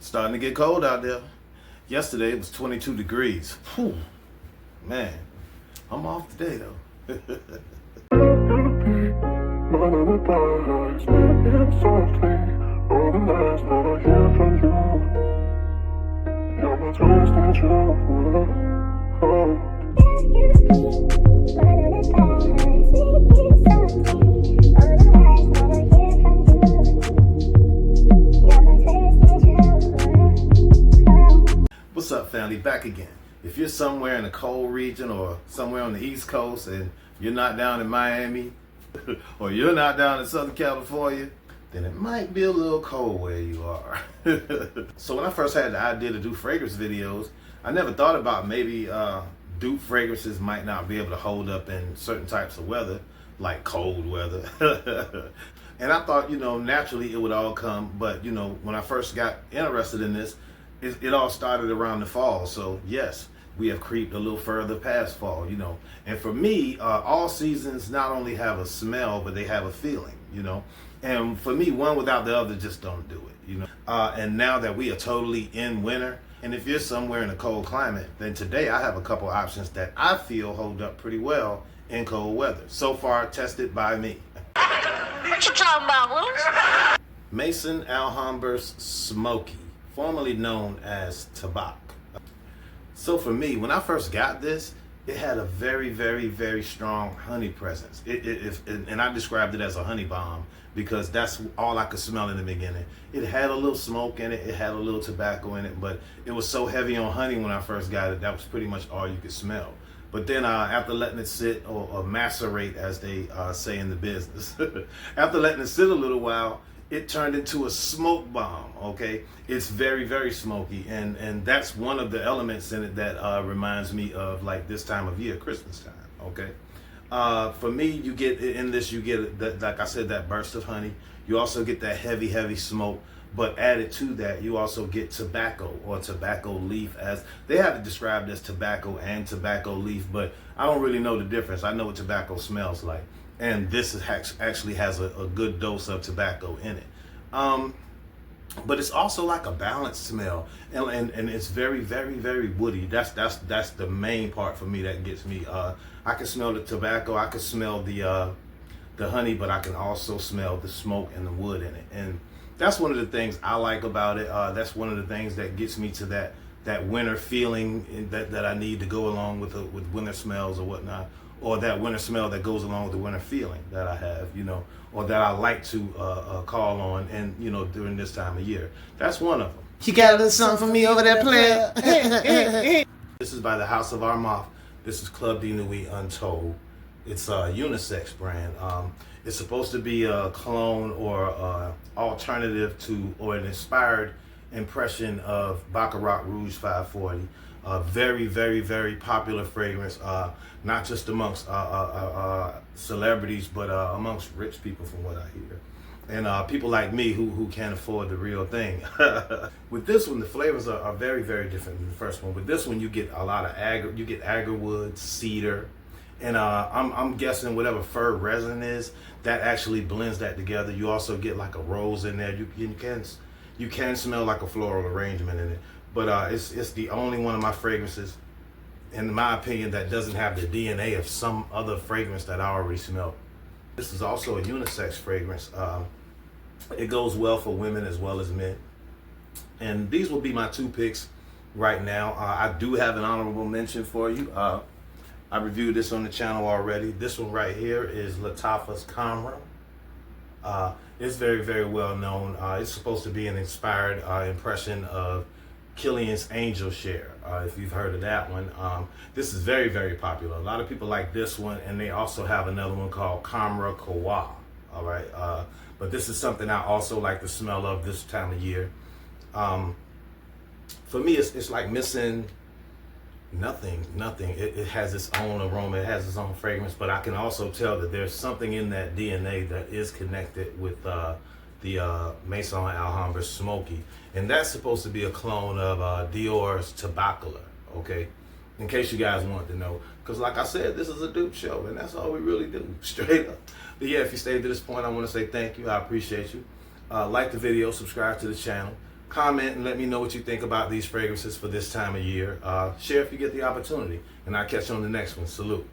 Starting to get cold out there. Yesterday it was 22 degrees. Whew. Man, I'm off today though. What's up, family? Back again. If you're somewhere in a cold region or somewhere on the East Coast and you're not down in Miami or you're not down in Southern California, then it might be a little cold where you are. So when I first had the idea to do fragrance videos, I never thought about maybe dupe fragrances might not be able to hold up in certain types of weather, like cold weather. And I thought, naturally it would all come, but when I first got interested in this, it all started around the fall. So yes, we have creeped a little further past fall, And for me, all seasons not only have a smell, but they have a feeling, And for me, one without the other just don't do it, And now that we are totally in winter, and if you're somewhere in a cold climate, then today I have a couple options that I feel hold up pretty well in cold weather. So far tested by me. What you talking about, Willis? Maison Alhambra's Smoky, formerly known as Tabac. So for me, when I first got this, it had a very, very, very strong honey presence. And I described it as a honey bomb because that's all I could smell in the beginning. It had a little smoke in it, it had a little tobacco in it, but it was so heavy on honey when I first got it, that was pretty much all you could smell. But then after letting it sit or macerate, as they say in the business, after letting it sit a little while, it turned into a smoke bomb, okay? It's very, very smoky, and that's one of the elements in it that reminds me of like this time of year, Christmas time, okay? For me, you get like I said, that burst of honey. You also get that heavy, heavy smoke, but added to that, you also get tobacco or tobacco leaf, as they have it described as tobacco and tobacco leaf, but I don't really know the difference. I know what tobacco smells like. And this actually has a good dose of tobacco in it. But it's also like a balanced smell. And it's very, very, very woody. That's the main part for me that gets me. I can smell the tobacco, I can smell the honey, but I can also smell the smoke and the wood in it. And that's one of the things I like about it. That's one of the things that gets me to that winter feeling that I need to go along with winter smells or whatnot. Or that winter smell that goes along with the winter feeling that I have, or that I like to call on, and during this time of year. That's one of them. You got a little something for me over there, player. This is by the House of Armaf. This is Club de Nuit Untold. It's a unisex brand. It's supposed to be a clone or alternative to, or an inspired impression of Baccarat Rouge 540. Very, very, very popular fragrance, not just amongst celebrities, but amongst rich people, from what I hear, and people like me who can't afford the real thing. With this one, the flavors are very, very different than the first one. With this one, you get a lot of agarwood, cedar, and I'm guessing whatever fir resin is that actually blends that together. You also get like a rose in there. You can smell like a floral arrangement in it. But it's the only one of my fragrances, in my opinion, that doesn't have the DNA of some other fragrance that I already smelled. This is also a unisex fragrance. It goes well for women as well as men. And these will be my two picks right now. I do have an honorable mention for you. I reviewed this on the channel already. This one right here is Lattafa's Camera. It's very, very well known. It's supposed to be an inspired impression of Killian's Angel Share, if you've heard of that one. This is very, very popular. A lot of people like this one, and they also have another one called Camera Kawa. All right, but this is something I also like the smell of this time of year. For me, it's like missing nothing. It has its own aroma, it has its own fragrance, but I can also tell that there's something in that DNA that is connected with the Maison Alhambra Smoky, and that's supposed to be a clone of Dior's Tabacula, okay? In case you guys want to know, because like I said, this is a dupe show, and that's all we really do, straight up. But yeah, if you stayed to this point, I want to say thank you. I appreciate you. Like the video, subscribe to the channel. Comment and let me know what you think about these fragrances for this time of year. Share if you get the opportunity. And I'll catch you on the next one. Salute.